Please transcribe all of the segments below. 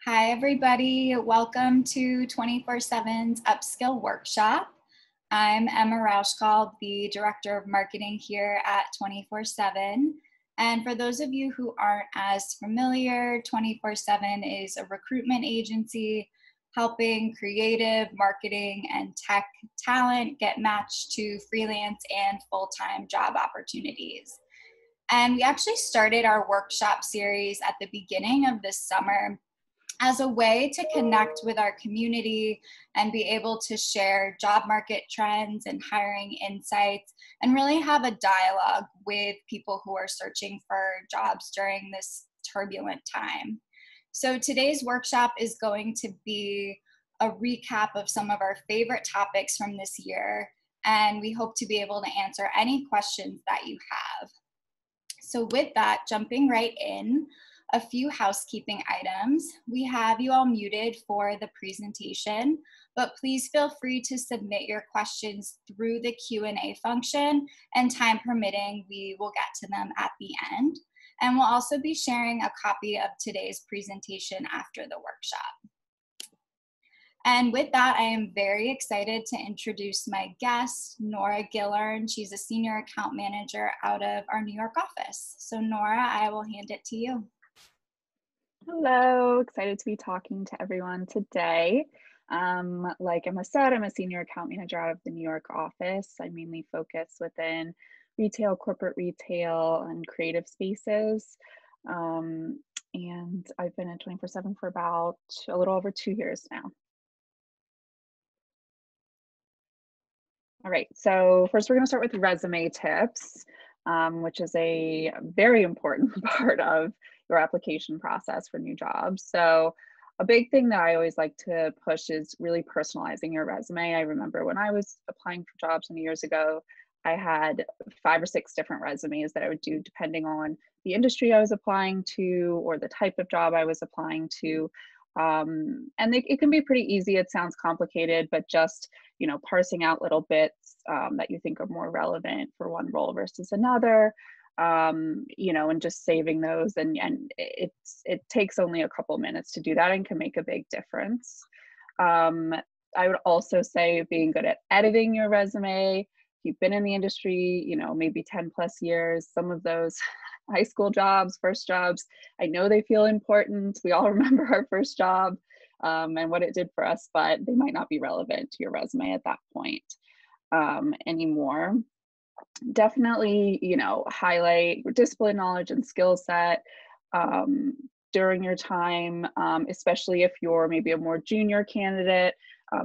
Hi, everybody. Welcome to 24/7's Upskill Workshop. I'm Emma Rauschkald, the Director of Marketing here at 24/7. And for those of you who aren't as familiar, 24/7 is a recruitment agency helping creative, marketing, and tech talent get matched to freelance and full-time job opportunities. And we actually started our workshop series at the beginning of this summer as a way to connect with our community and be able to share job market trends and hiring insights and really have a dialogue with people who are searching for jobs during this turbulent time. So today's workshop is going to be a recap of some of our favorite topics from this year, and we hope to be able to answer any questions that you have. So with that, jumping right in, a few housekeeping items. We have you all muted for the presentation, but please feel free to submit your questions through the Q&A function, and time permitting, we will get to them at the end. And we'll also be sharing a copy of today's presentation after the workshop. And with that, I am very excited to introduce my guest, Nora Gillern. She's a senior account manager out of our New York office. So Nora, I will hand it to you. Hello, excited to be talking to everyone today. Like Emma said, I'm a senior account manager out of the New York office. I mainly focus within retail, corporate retail, and creative spaces. And I've been at 24/7 for about a little over 2 years now. All right, so first we're going to start with resume tips, which is a very important part of your application process for new jobs. So a big thing that I always like to push is really personalizing your resume. I remember when I was applying for jobs many years ago, I had 5 or 6 different resumes that I would do depending on the industry I was applying to or the type of job I was applying to. And it can be pretty easy. It sounds complicated, but just parsing out little bits that you think are more relevant for one role versus another, and just saving those. And it takes only a couple minutes to do that and can make a big difference. I would also say being good at editing your resume. If you've been in the industry, maybe 10 plus years, some of those high school jobs, first jobs, I know they feel important. We all remember our first job and what it did for us, but they might not be relevant to your resume at that point anymore. Definitely, highlight your discipline, knowledge, and skill set during your time, especially if you're maybe a more junior candidate.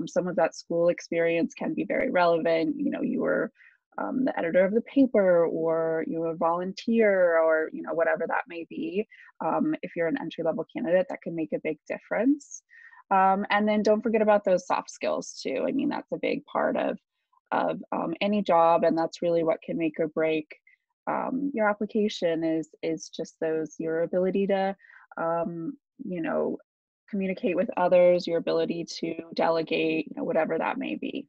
Some of that school experience can be very relevant. You were the editor of the paper, or you were a volunteer, or whatever that may be. If you're an entry-level candidate, that can make a big difference. And then don't forget about those soft skills too. I mean, that's a big part of any job, and that's really what can make or break your application is just your ability to communicate with others, your ability to delegate, whatever that may be.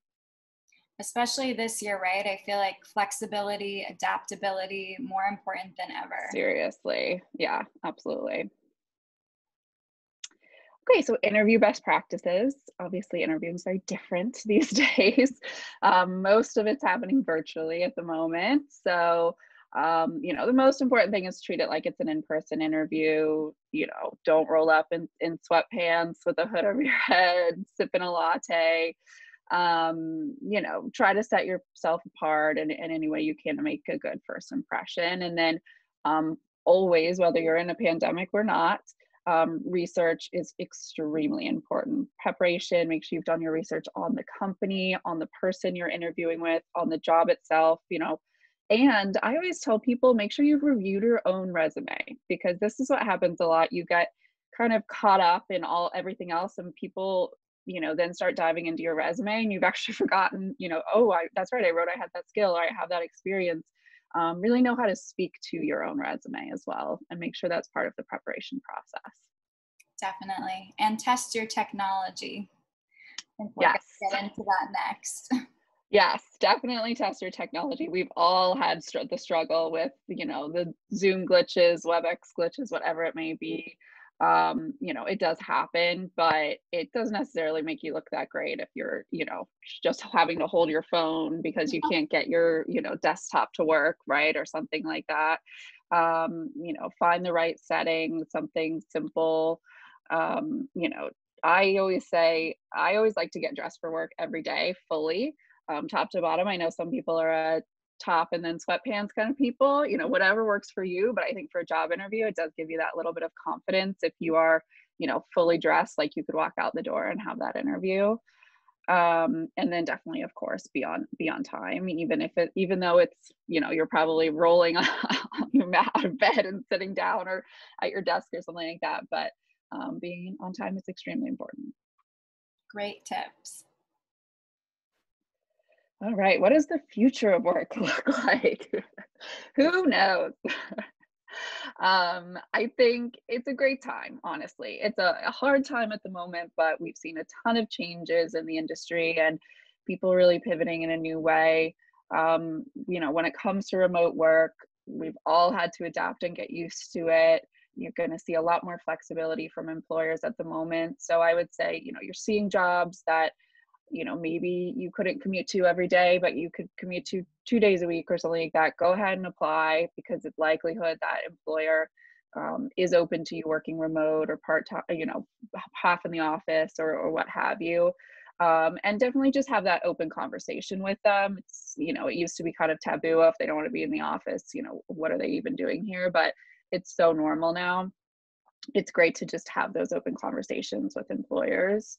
Especially this year, right? I feel like flexibility, adaptability, more important than ever. Seriously. Yeah, absolutely. Okay, so interview best practices. Obviously, interviewing is very different these days. Most of it's happening virtually at the moment. So, the most important thing is treat it like it's an in-person interview. Don't roll up in sweatpants with a hood over your head, sipping a latte. Try to set yourself apart in any way you can to make a good first impression. And then always, whether you're in a pandemic or not, research is extremely important. Preparation, make sure you've done your research on the company, on the person you're interviewing with, on the job itself, And I always tell people, make sure you've reviewed your own resume, because this is what happens a lot. You get kind of caught up in everything else, and people, then start diving into your resume, and you've actually forgotten, that's right, I wrote I had that skill, or I have that experience. Really know how to speak to your own resume as well, and make sure that's part of the preparation process. Definitely. And test your technology. I think we're Yes. going to get into that next. Yes, definitely test your technology. We've all had the struggle with, the Zoom glitches, WebEx glitches, whatever it may be. You know, it does happen, but it doesn't necessarily make you look that great if you're, you know, just having to hold your phone because you can't get your, you know, desktop to work, right? Or something like that. You know, find the right setting, something simple. You know, I always say, I always like to get dressed for work every day fully, top to bottom. I know some people are a top and then sweatpants kind of people, you know, whatever works for you. But I think for a job interview, it does give you that little bit of confidence if you are, you know, fully dressed, like you could walk out the door and have that interview. And then definitely, of course, be on time, even though it's, you know, you're probably rolling on your mat out of bed and sitting down or at your desk or something like that. But being on time is extremely important. Great tips. All right, what does the future of work look like? Who knows? I think it's a great time, honestly. It's a hard time at the moment, but we've seen a ton of changes in the industry and people really pivoting in a new way. You know, when it comes to remote work, we've all had to adapt and get used to it. You're going to see a lot more flexibility from employers at the moment. So I would say, you know, you're seeing jobs that, you know, maybe you couldn't commute to every day, but you could commute to 2 days a week or something like that. Go ahead and apply because it's likelihood that employer is open to you working remote or part-time, you know, half in the office or what have you. And definitely just have that open conversation with them. It's, you know, it used to be kind of taboo if they don't want to be in the office, you know, what are they even doing here? But it's so normal now. It's great to just have those open conversations with employers.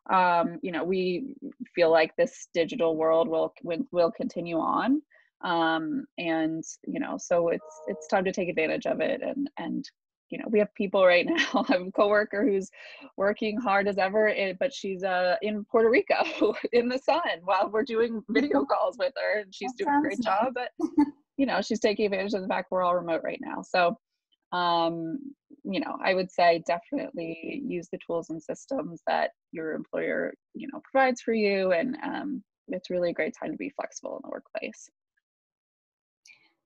You know, we feel like this digital world will continue on, and you know, so it's time to take advantage of it. And you know, we have people right now. I have a coworker who's working hard as ever, but she's in Puerto Rico in the sun while we're doing video calls with her, and she's That doing a sounds great job. But you know, she's taking advantage of the fact we're all remote right now. So um, you know, I would say definitely use the tools and systems that your employer, you know, provides for you. And it's really a great time to be flexible in the workplace.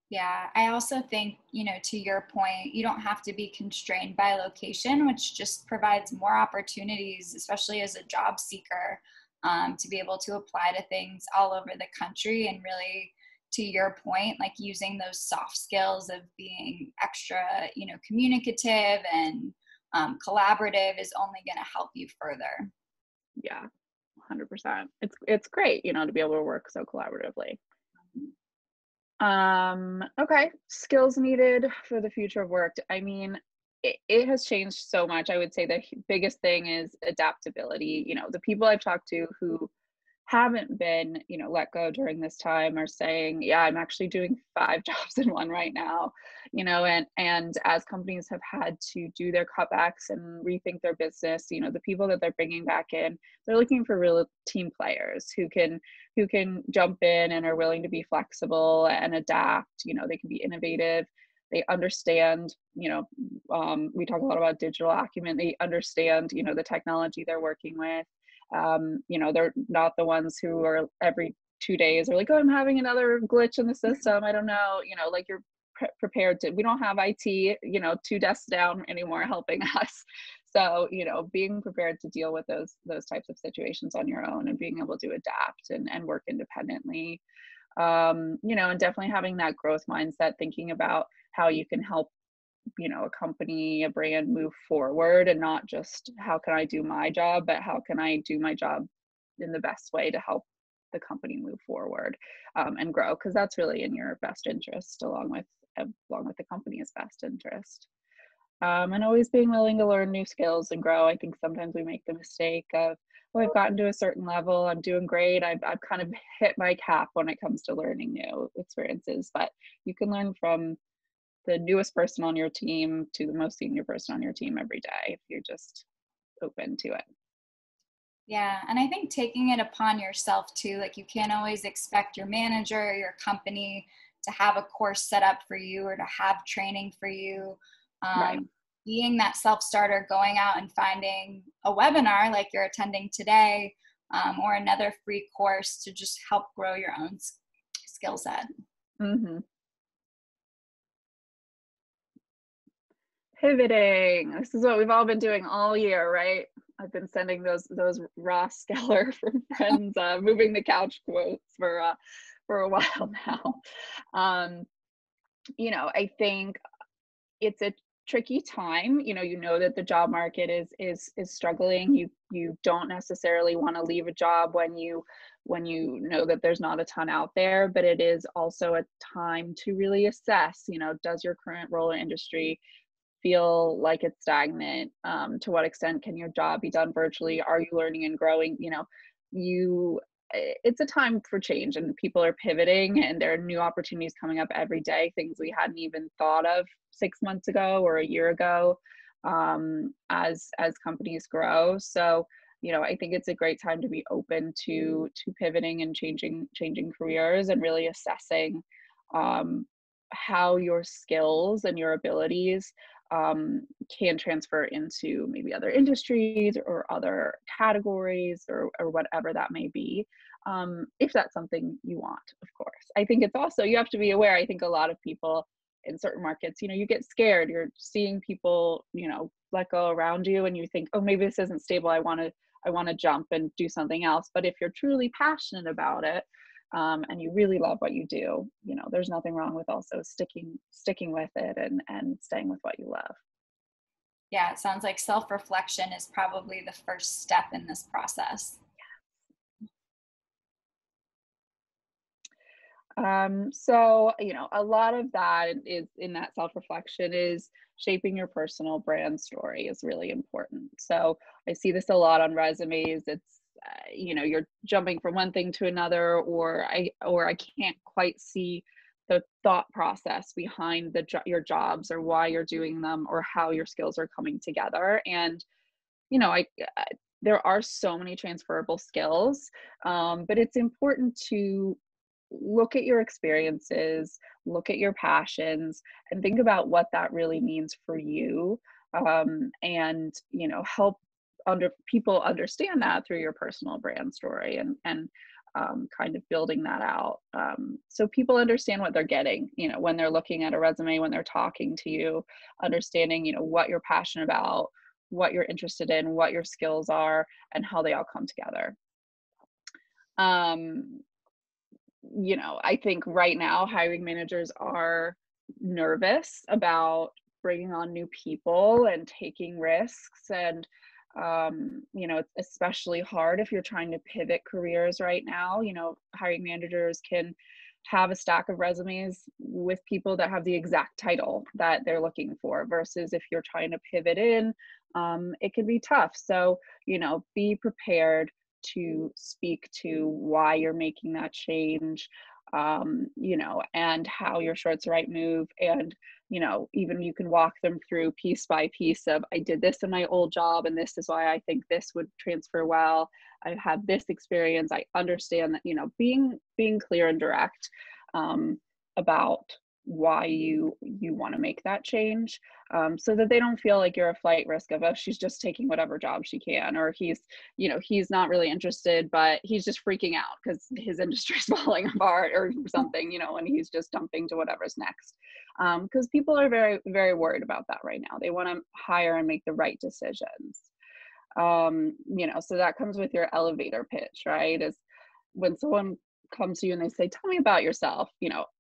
Yeah, I also think, you know, to your point, you don't have to be constrained by location, which just provides more opportunities, especially as a job seeker, to be able to apply to things all over the country. And really, to your point, like using those soft skills of being extra, you know, communicative and collaborative is only going to help you further. Yeah, 100%. It's great, you know, to be able to work so collaboratively. Okay, skills needed for the future of work. I mean, it has changed so much. I would say the biggest thing is adaptability. You know, the people I've talked to who haven't been, you know, let go during this time are saying, yeah, I'm actually doing 5 jobs in one right now, you know. And as companies have had to do their cutbacks and rethink their business, you know, the people that they're bringing back in, they're looking for real team players who can jump in and are willing to be flexible and adapt. You know, they can be innovative. They understand, you know, we talk a lot about digital acumen. They understand, you know, the technology they're working with. You know, they're not the ones who are every 2 days are like, oh, I'm having another glitch in the system. I don't know, you know, like you're prepared to, we don't have IT, you know, 2 desks down anymore helping us. So, you know, being prepared to deal with those types of situations on your own and being able to adapt and work independently. You know, and definitely having that growth mindset, thinking about how you can help, you know, a company, a brand move forward, and not just how can I do my job, but how can I do my job in the best way to help the company move forward, and grow, because that's really in your best interest along with the company's best interest. And always being willing to learn new skills and grow. I think sometimes we make the mistake of, oh, I've gotten to a certain level, I'm doing great, I've kind of hit my cap when it comes to learning new experiences. But you can learn from the newest person on your team to the most senior person on your team every day if you're just open to it. Yeah, and I think taking it upon yourself too, like you can't always expect your manager or your company to have a course set up for you or to have training for you. Right. Being that self-starter, going out and finding a webinar like you're attending today, or another free course to just help grow your own skill set. Mm-hmm. pivoting. This is what we've all been doing all year, right? I've been sending those Ross Geller from Friends moving the couch quotes for a while now. I think it's a tricky time. You know that the job market is struggling. You don't necessarily want to leave a job when you know that there's not a ton out there, but it is also a time to really assess, does your current role in industry feel like it's stagnant? To what extent can your job be done virtually? Are you learning and growing? It's a time for change, and people are pivoting, and there are new opportunities coming up every day, things we hadn't even thought of 6 months ago or a year ago, as companies grow. So I think it's a great time to be open to pivoting and changing careers, and really assessing how your skills and your abilities can transfer into maybe other industries or other categories, or whatever that may be, if that's something you want. Of course, I think it's also, you have to be aware. I think a lot of people in certain markets, you get scared. You're seeing people let go around you, and you think, oh, maybe this isn't stable, I want to jump and do something else. But if you're truly passionate about it, and you really love what you do, there's nothing wrong with also sticking with it, and staying with what you love. Yeah, it sounds like self-reflection is probably the first step in this process. So, a lot of that is in that self-reflection is shaping your personal brand story is really important. So I see this a lot on resumes. It's, you're jumping from one thing to another, or I can't quite see the thought process behind your jobs, or why you're doing them, or how your skills are coming together. And, there are so many transferable skills, but it's important to look at your experiences, look at your passions, and think about what that really means for you, and help people understand that through your personal brand story, and kind of building that out, so people understand what they're getting, when they're looking at a resume, when they're talking to you, understanding what you're passionate about, what you're interested in, what your skills are, and how they all come together. I think right now hiring managers are nervous about bringing on new people and taking risks. And, it's especially hard if you're trying to pivot careers right now. Hiring managers can have a stack of resumes with people that have the exact title that they're looking for, versus if you're trying to pivot it can be tough. So, be prepared to speak to why you're making that change, and how you're sure it's the right move. And, even you can walk them through piece by piece of, I did this in my old job, and this is why I think this would transfer well. I've had this experience. I understand that, being clear and direct about why you want to make that change, so that they don't feel like you're a flight risk of, oh, she's just taking whatever job she can, or he's not really interested, but he's just freaking out because his industry is falling apart or something, and he's just jumping to whatever's next, because people are very, very worried about that right now. They want to hire and make the right decisions. So that comes with your elevator pitch, right? Is when someone comes to you and they say, tell me about yourself,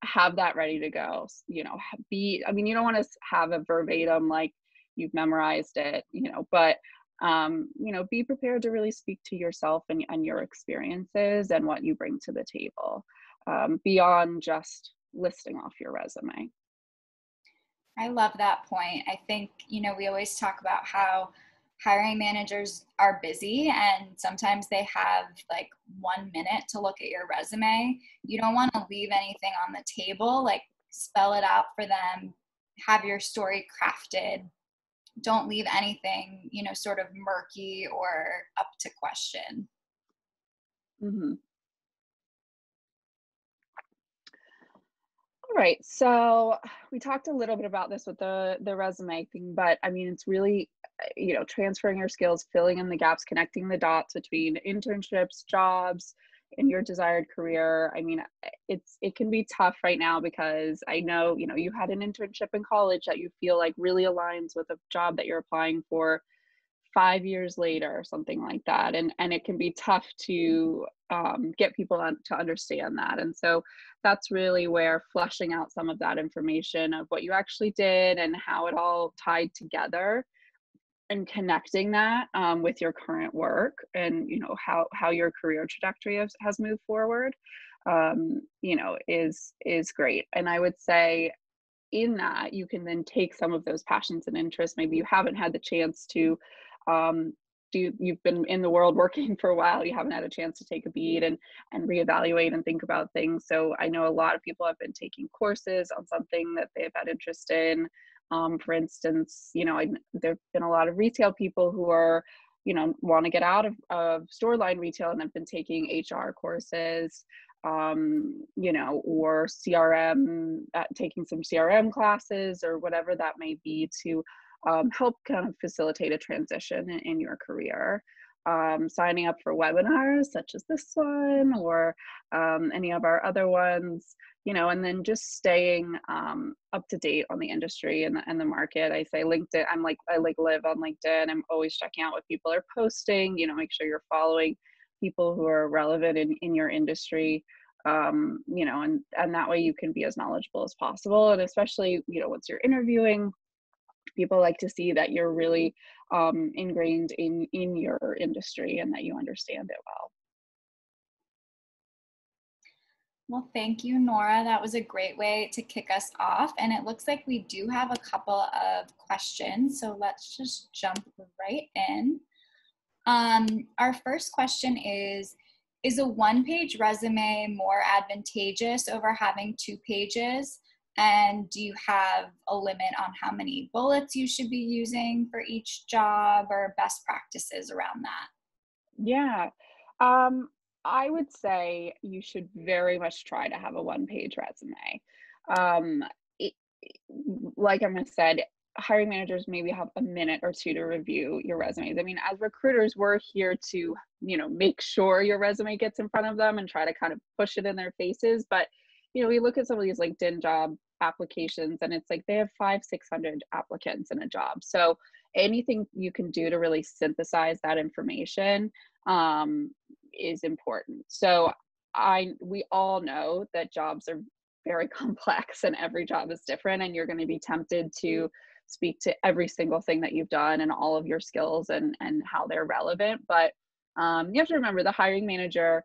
have that ready to go. You don't want to have a verbatim, like you've memorized it, but, be prepared to really speak to yourself and your experiences and what you bring to the table, beyond just listing off your resume. I love that point. I think, we always talk about how hiring managers are busy, and sometimes they have like 1 minute to look at your resume. You don't want to leave anything on the table, like spell it out for them, have your story crafted. Don't leave anything, sort of murky or up to question. Mm-hmm. All right, so we talked a little bit about this with the resume thing, but I mean, it's really, transferring your skills, filling in the gaps, connecting the dots between internships, jobs, in your desired career. I mean, it can be tough right now because I know, you know, you had an internship in college that you feel like really aligns with a job that you're applying for 5 years later or something like that, and it can be tough to get people to understand that. And so that's really where fleshing out some of that information of what you actually did and how it all tied together, and connecting that with your current work, and you know how your career trajectory has moved forward, you know, is great. And I would say in that you can then take some of those passions and interests maybe you haven't had the chance to um, you've been in the world working for a while, you haven't had a chance to take a beat and reevaluate and think about things. So I know a lot of people have been taking courses on something that they've had interest in. For instance, you know, there've been a lot of retail people who are, you know, want to get out of store line retail and have been taking HR courses, you know, or CRM, taking some CRM classes or whatever that may be to help kind of facilitate a transition in your career. Signing up for webinars such as this one, or any of our other ones, you know, and then just staying up to date on the industry and the market. I say LinkedIn, I live on LinkedIn. I'm always checking out what people are posting, you know, make sure you're following people who are relevant in your industry, you know, and that way you can be as knowledgeable as possible. And especially, you know, once you're interviewing, people like to see that you're really ingrained in your industry and that you understand it well. Well, thank you, Nora. That was a great way to kick us off. And it looks like we do have a couple of questions. So let's just jump right in. Our first question is a one-page resume more advantageous over having 2 pages? And do you have a limit on how many bullets you should be using for each job, or best practices around that? Yeah. I would say you should very much try to have a one-page resume. Um, it, like Emma said, hiring managers maybe have a minute or two to review your resumes. I mean, as recruiters, we're here to, you know, make sure your resume gets in front of them and try to kind of push it in their faces. But, you know, we look at some of these LinkedIn job applications and it's like they have 500-600 applicants in a job. So anything you can do to really synthesize that information is important. So we all know that jobs are very complex and every job is different, and you're going to be tempted to speak to every single thing that you've done and all of your skills and how they're relevant. But you have to remember the hiring manager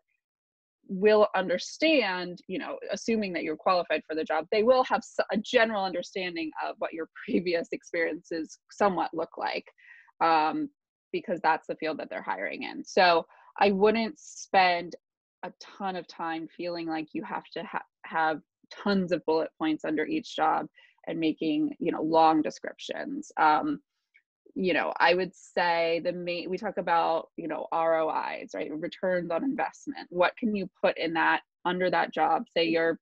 will understand, you know, assuming that you're qualified for the job, they will have a general understanding of what your previous experiences somewhat look like, because that's the field that they're hiring in. So I wouldn't spend a ton of time feeling like you have to have tons of bullet points under each job and making, you know, long descriptions. You know, I would say we talk about, you know, ROIs, right? Returns on investment. What can you put in that under that job? Say you're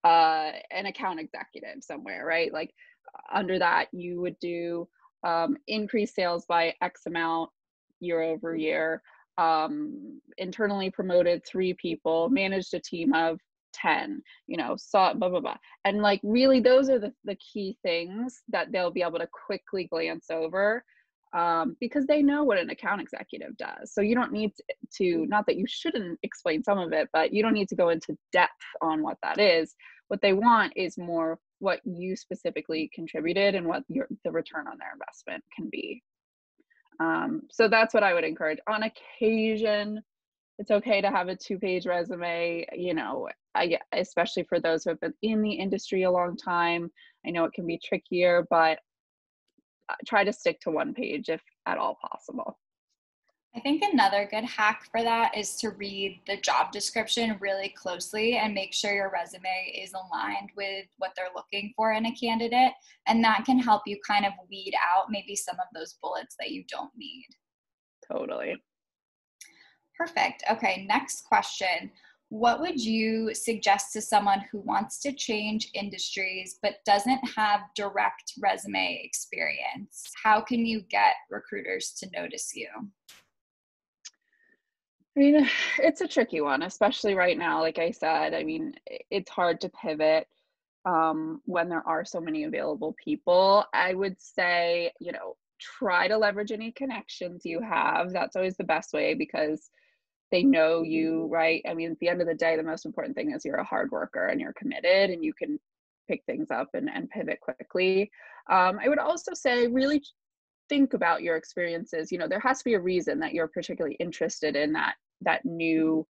an account executive somewhere, right? Like under that, you would do increase sales by X amount year over year, internally promoted 3 people, managed a team of 10, you know, saw blah, blah, blah. And like, really, those are the key things that they'll be able to quickly glance over, because they know what an account executive does. So you don't need to, not that you shouldn't explain some of it, but you don't need to go into depth on what that is. What they want is more what you specifically contributed and what the return on their investment can be. So that's what I would encourage. On occasion, it's okay to have a 2-page resume, you know, especially for those who have been in the industry a long time. I know it can be trickier, but try to stick to 1 page if at all possible. I think another good hack for that is to read the job description really closely and make sure your resume is aligned with what they're looking for in a candidate. And that can help you kind of weed out maybe some of those bullets that you don't need. Totally. Perfect. Okay, next question. What would you suggest to someone who wants to change industries but doesn't have direct resume experience? How can you get recruiters to notice you? I mean, it's a tricky one, especially right now. Like I said, I mean, it's hard to pivot when there are so many available people. I would say, try to leverage any connections you have. That's always the best way because they know you, right? I mean, at the end of the day, the most important thing is you're a hard worker and you're committed and you can pick things up and pivot quickly. I would also say really think about your experiences. There has to be a reason that you're particularly interested in that new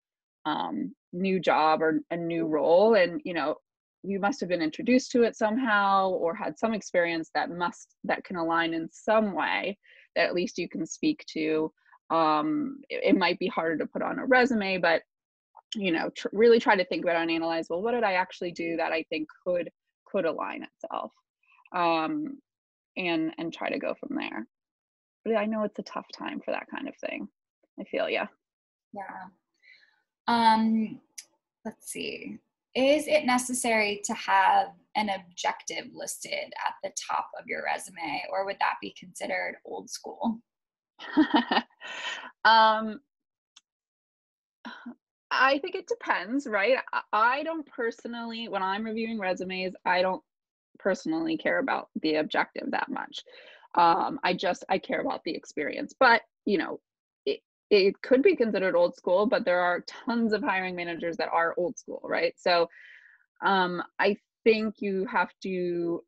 job or a new role, and you must have been introduced to it somehow or had some experience that can align in some way that at least you can speak to. It might be harder to put on a resume, but really try to think about it and analyze, well, what did I actually do that I think could align itself, um, and try to go from there. But I know it's a tough time for that kind of thing. I feel yeah. Yeah. Um, let's see. Is it necessary to have an objective listed at the top of your resume, or would that be considered old school? um, I think it depends, right? I don't personally, when I'm reviewing resumes, I don't personally care about the objective that much. I care about the experience, but it, it could be considered old school, but there are tons of hiring managers that are old school, right? So I think you have to,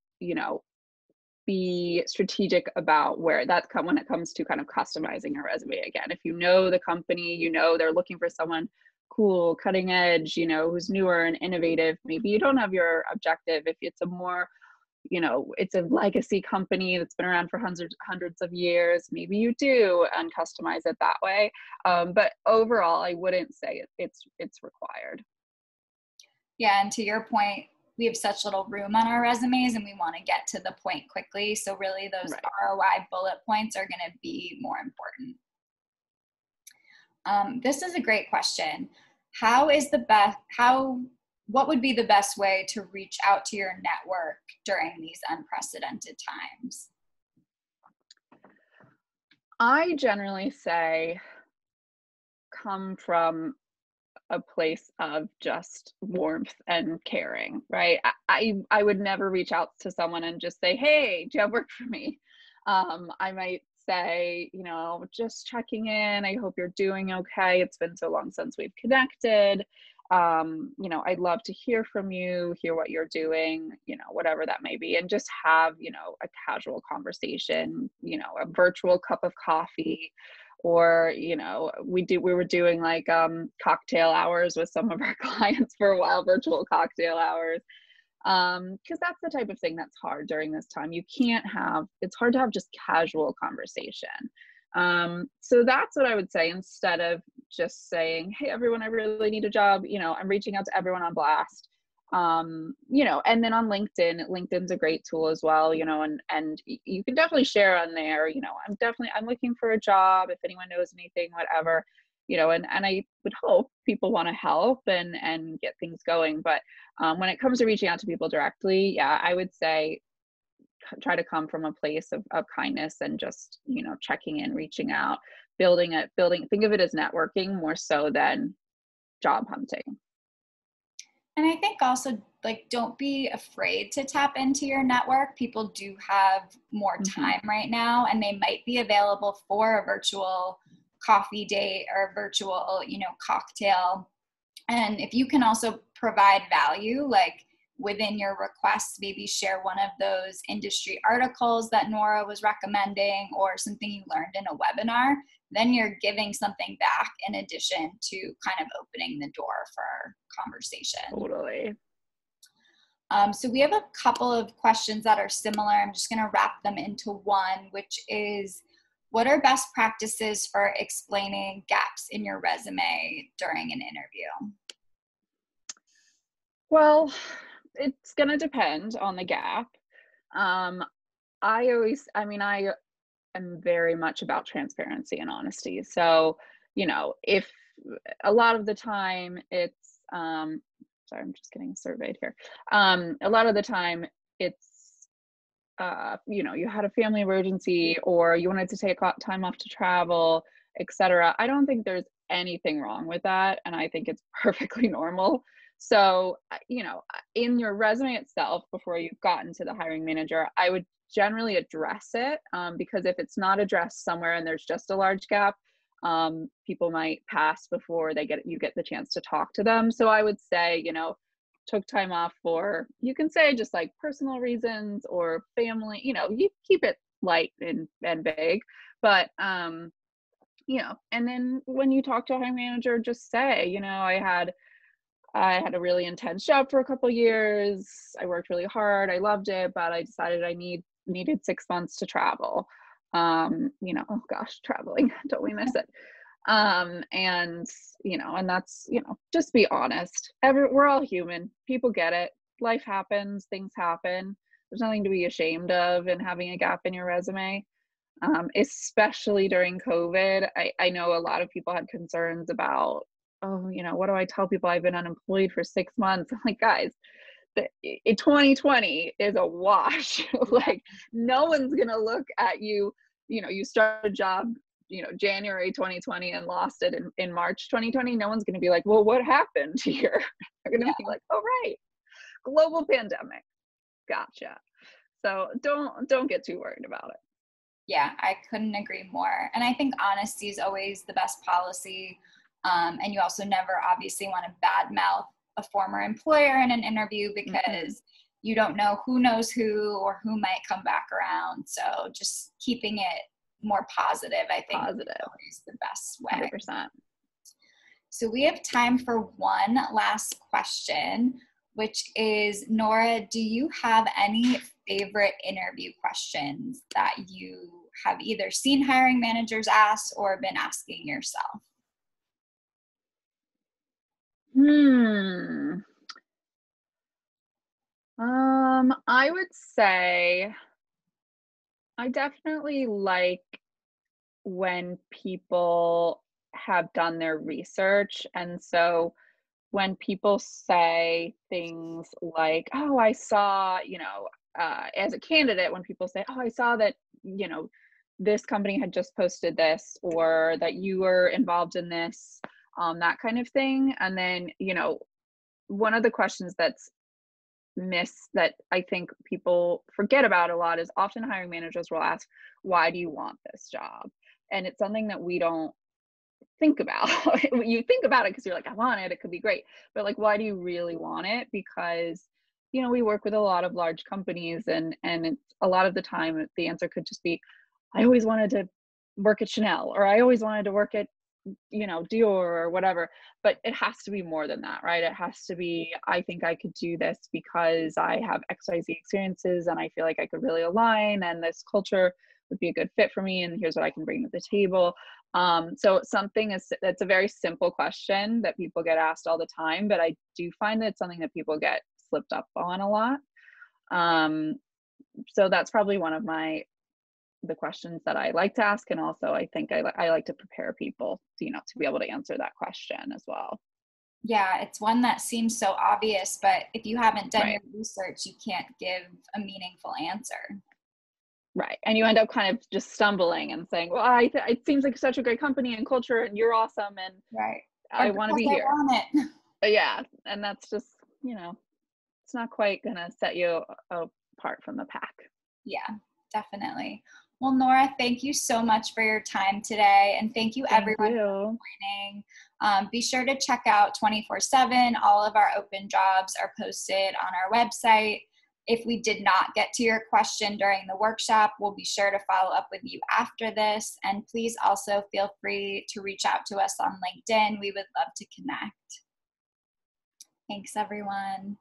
be strategic about where when it comes to kind of customizing your resume. Again, if you know the company, they're looking for someone cool, cutting edge, who's newer and innovative. Maybe you don't have your objective. If it's a more, it's a legacy company that's been around for hundreds of years, maybe you do and customize it that way. But overall, I wouldn't say it's required. Yeah, and to your point, we have such little room on our resumes and we want to get to the point quickly. So really those Right. ROI bullet points are going to be more important. This is a great question. What would be the best way to reach out to your network during these unprecedented times? I generally say come from a place of just warmth and caring, right? I would never reach out to someone and just say, "Hey, do you have work for me?" I might say, just checking in. I hope you're doing okay. It's been so long since we've connected. I'd love to hear from you, hear what you're doing, whatever that may be, and just have, a casual conversation, a virtual cup of coffee, or we were doing like cocktail hours with some of our clients for a while, virtual cocktail hours, because that's the type of thing that's hard during this time. It's hard to have just casual conversation. So that's what I would say, instead of just saying, hey everyone, I really need a job. I'm reaching out to everyone on blast. And then on LinkedIn's a great tool as well, and you can definitely share on there, I'm looking for a job, if anyone knows anything, whatever, and I would hope people want to help and get things going. But when it comes to reaching out to people directly, yeah, I would say try to come from a place of kindness and just, checking in, reaching out, think of it as networking more so than job hunting. And I think also, like, don't be afraid to tap into your network. People do have more Hmm. time right now, and they might be available for a virtual coffee date or a virtual, cocktail. And if you can also provide value, like within your requests, maybe share one of those industry articles that Nora was recommending or something you learned in a webinar, then you're giving something back in addition to kind of opening the door for conversation. Totally. So we have a couple of questions that are similar. I'm just going to wrap them into one, which is, what are best practices for explaining gaps in your resume during an interview? Well, it's going to depend on the gap. Um, I am very much about transparency and honesty. So, if a lot of the time it's, sorry, I'm just getting surveyed here. A lot of the time it's, you had a family emergency or you wanted to take time off to travel, etc. I don't think there's anything wrong with that. And I think it's perfectly normal. So, you know, in your resume itself, before you've gotten to the hiring manager, I would generally address it, because if it's not addressed somewhere and there's just a large gap, people might pass before you get the chance to talk to them. So I would say, you know, took time off for, you can say just like personal reasons or family, you know, you keep it light and vague, but you know, and then when you talk to a hiring manager, just say, you know, I had a really intense job for a couple years. I worked really hard. I loved it, but I decided I needed 6 months to travel. You know, oh gosh, traveling, don't we miss it? And you know, and that's, you know, just be honest. We're all human. People get it. Life happens, things happen. There's nothing to be ashamed of in having a gap in your resume. Especially during COVID. I know a lot of people had concerns about, oh, you know, what do I tell people? I've been unemployed for 6 months. I'm like, guys, 2020 is a wash. Like, no one's gonna look at you, you know, you start a job, you know, January 2020 and lost it in March 2020. No one's gonna be like, well, what happened here? They're gonna be like, oh, right, global pandemic. Gotcha. So don't get too worried about it. Yeah, I couldn't agree more. And I think honesty is always the best policy. And you also never obviously want to badmouth a former employer in an interview, because you don't know who knows who or who might come back around. So just keeping it more positive, I think, is always the best way. 100%. So we have time for one last question, which is, Nora, do you have any favorite interview questions that you have either seen hiring managers ask or been asking yourself? I would say I definitely like when people have done their research. And so when people say things like, oh, I saw, you know, as a candidate, when people say, oh, I saw that, you know, this company had just posted this, or that you were involved in this, that kind of thing. And then, you know, one of the questions that's that I think people forget about a lot is often hiring managers will ask, why do you want this job? And it's something that we don't think about. You think about it because you're like, I want it, it could be great. But like, why do you really want it? Because, you know, we work with a lot of large companies, and it's, a lot of the time the answer could just be, I always wanted to work at Chanel, or I always wanted to work at, you know, Dior or whatever. But it has to be more than that, right? It has to be, I think I could do this because I have XYZ experiences and I feel like I could really align, and this culture would be a good fit for me, and here's what I can bring to the table. So that's a very simple question that people get asked all the time, but I do find that it's something that people get slipped up on a lot. So that's probably one of the questions that I like to ask. And also I think I like to prepare people, you know, to be able to answer that question as well. Yeah, it's one that seems so obvious, but if you haven't done your research, you can't give a meaningful answer. Right. And you end up kind of just stumbling and saying, well, it seems like such a great company and culture, and you're awesome, and I want to be here. But yeah, and that's just, you know, it's not quite going to set you apart from the pack. Yeah, definitely. Well, Nora, thank you so much for your time today. And thank you everyone for joining. Be sure to check out 24/7. All of our open jobs are posted on our website. If we did not get to your question during the workshop, we'll be sure to follow up with you after this. And please also feel free to reach out to us on LinkedIn. We would love to connect. Thanks, everyone.